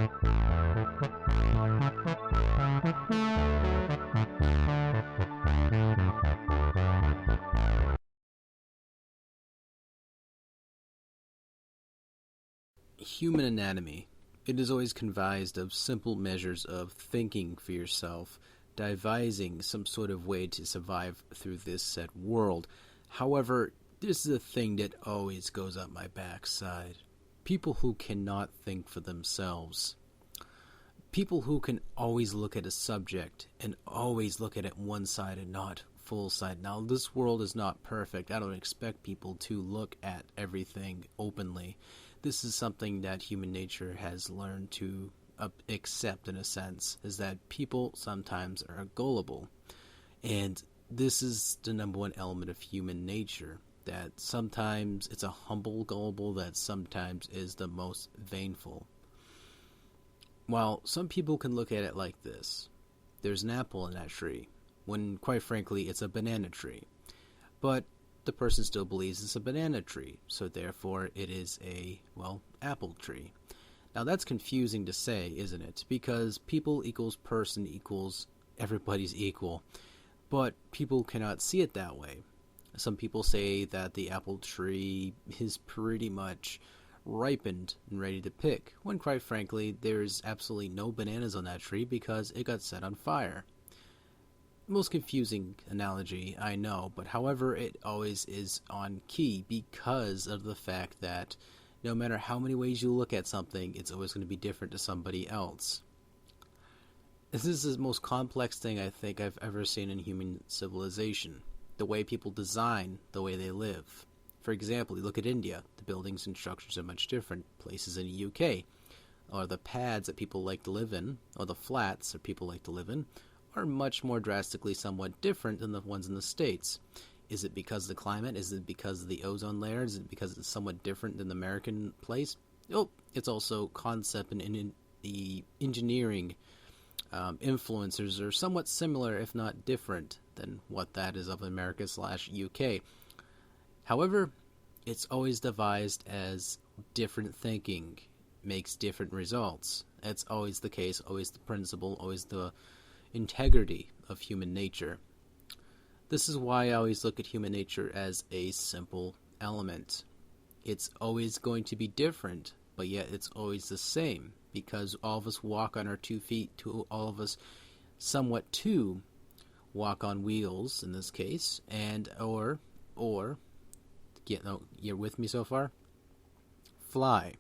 Human anatomy. It is always comprised of simple measures of thinking for yourself, devising some sort of way to survive through this said world. However, this is a thing that always goes up my backside. People who cannot think for themselves. People who can always look at a subject and always look at it one side and not full side. Now, this world is not perfect. I don't expect people to look at everything openly. This is something that human nature has learned to accept, in a sense, is that people sometimes are gullible. And this is the number one element of human nature, that sometimes it's a humble gullible that sometimes is the most vainful. While some people can look at it like this: there's an apple in that tree, when quite frankly it's a banana tree. But the person still believes it's a banana tree, so therefore it is a, apple tree. Now that's confusing to say, isn't it? Because people equals person equals everybody's equal, but people cannot see it that way. Some people say that the apple tree is pretty much ripened and ready to pick, when quite frankly there's absolutely no bananas on that tree because it got set on fire. Most confusing analogy, I know, but however, it always is on key because of the fact that no matter how many ways you look at something, it's always going to be different to somebody else. This is the most complex thing I think I've ever seen in human civilization. The way people design the way they live. For example, you look at India, the buildings and structures are much different. Places in the UK, or the pads that people like to live in, or the flats that people like to live in, are much more drastically somewhat different than the ones in the States. Is it because of the climate? Is it because of the ozone layer? Is it because it's somewhat different than the American place? Oh, it's also concept and in the engineering influencers are somewhat similar, if not different, than what that is of America/UK. However, it's always devised as different thinking makes different results. That's always the case, always the principle, always the integrity of human nature. This is why I always look at human nature as a simple element. It's always going to be different, but yet it's always the same, because all of us walk on our 2 feet, to all of us somewhat too walk on wheels in this case, and or you're with me so far? Fly.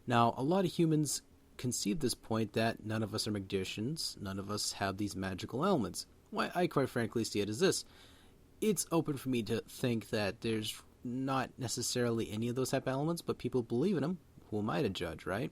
Now, a lot of humans conceive this point that none of us are magicians, none of us have these magical elements. Why, I quite frankly see it as this. It's open for me to think that there's not necessarily any of those type of elements, but people believe in them. Who am I to judge, right?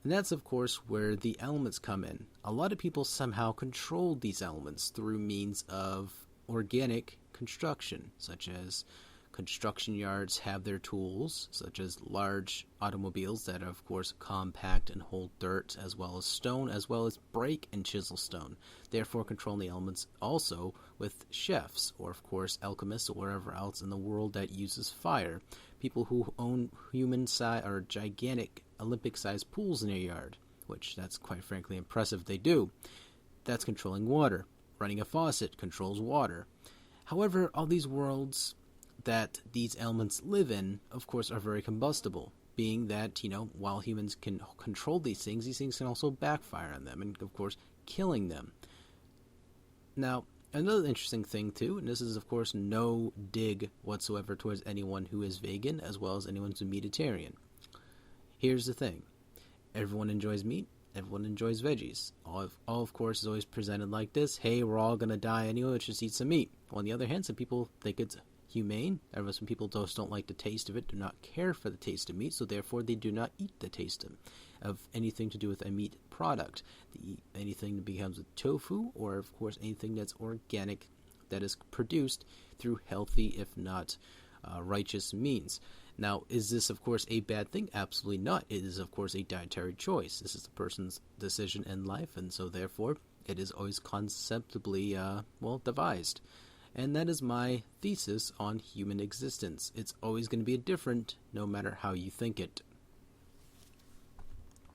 And that's, of course, where the elements come in. A lot of people somehow control these elements through means of organic construction, such as construction yards have their tools, such as large automobiles that are, of course, compact and hold dirt, as well as stone, as well as break and chisel stone, therefore controlling the elements also with chefs, or, of course, alchemists, or wherever else in the world that uses fire. People who own human-sized or gigantic Olympic-sized pools in their yard, which that's quite frankly impressive they do. That's controlling water. Running a faucet controls water. However, all these worlds that these elements live in, of course, are very combustible, being that, while humans can control these things can also backfire on them, and, of course, killing them. Now, another interesting thing, too, and this is, of course, no dig whatsoever towards anyone who is vegan, as well as anyone who's a meatitarian. Here's the thing. Everyone enjoys meat. Everyone enjoys veggies. All of course, is always presented like this. Hey, we're all going to die anyway. Let's just eat some meat. Well, on the other hand, some people think it's humane. Some people just don't like the taste of it, do not care for the taste of meat, so therefore they do not eat the taste of anything to do with a meat product. They eat anything that becomes a tofu, or, of course, anything that's organic that is produced through healthy, if not righteous means. Now, is this, of course, a bad thing? Absolutely not. It is, of course, a dietary choice. This is the person's decision in life, and so, therefore, it is always conceptually, devised. And that is my thesis on human existence. It's always going to be different, no matter how you think it.